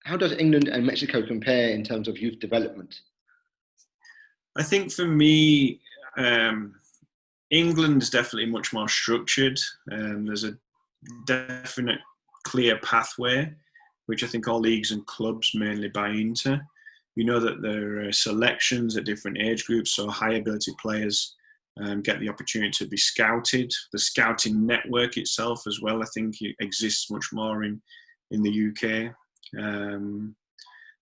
how does England and Mexico compare in terms of youth development? I think for me, England's definitely much more structured. There's a definite clear pathway, which I think all leagues and clubs mainly buy into. You know that there are selections at different age groups, so high ability players get the opportunity to be scouted. The scouting network itself as well, I think, it exists much more in the UK.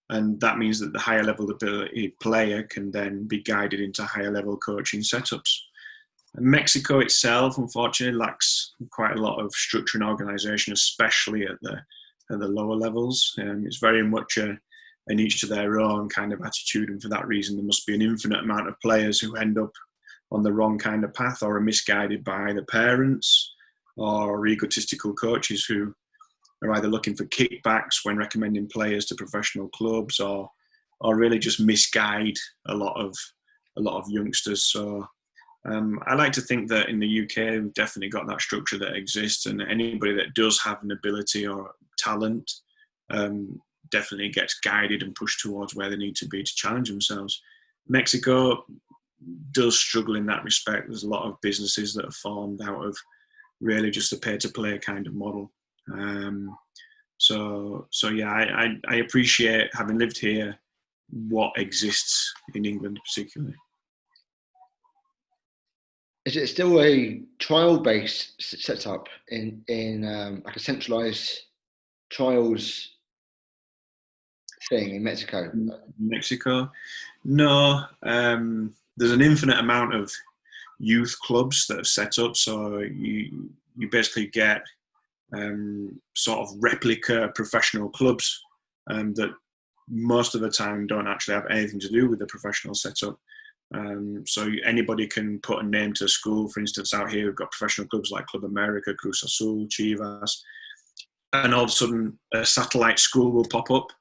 And that means that the higher level ability player can then be guided into higher level coaching setups. And Mexico itself, unfortunately, lacks quite a lot of structure and organisation, especially at the lower levels. It's very much an each to their own kind of attitude, and for that reason, there must be an infinite amount of players who end up on the wrong kind of path or are misguided by the parents or egotistical coaches who are either looking for kickbacks when recommending players to professional clubs or really just misguide a lot of youngsters. So I like to think that in the UK we've definitely got that structure that exists, and anybody that does have an ability or talent definitely gets guided and pushed towards where they need to be to challenge themselves. Mexico does struggle in that respect. There's a lot of businesses that are formed out of really just a pay-to-play kind of model. So yeah, I appreciate, having lived here, what exists in England particularly. Is it still a trial-based setup in like a centralised trials thing in Mexico? Mexico? No. There's an infinite amount of youth clubs that have set up, so you basically get sort of replica professional clubs that most of the time don't actually have anything to do with the professional setup. So anybody can put a name to a school. For instance, out here we've got professional clubs like Club America, Cruz Azul, Chivas, and all of a sudden a satellite school will pop up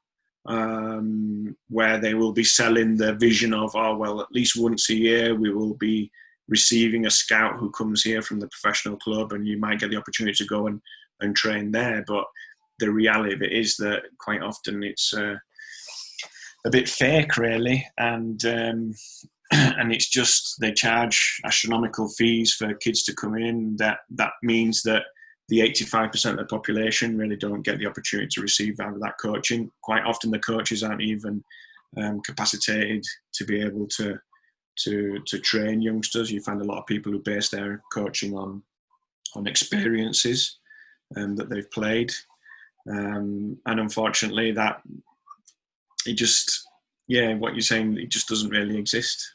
where they will be selling the vision of, oh well, at least once a year we will be receiving a scout who comes here from the professional club, and you might get the opportunity to go and train there. But the reality of it is that quite often it's a bit fake, really, and it's just they charge astronomical fees for kids to come in. That means that the 85% of the population really don't get the opportunity to receive out of that coaching. Quite often the coaches aren't even capacitated to be able to train youngsters. You find a lot of people who base their coaching on experiences that they've played. And unfortunately that it just, yeah, what you're saying, it just doesn't really exist.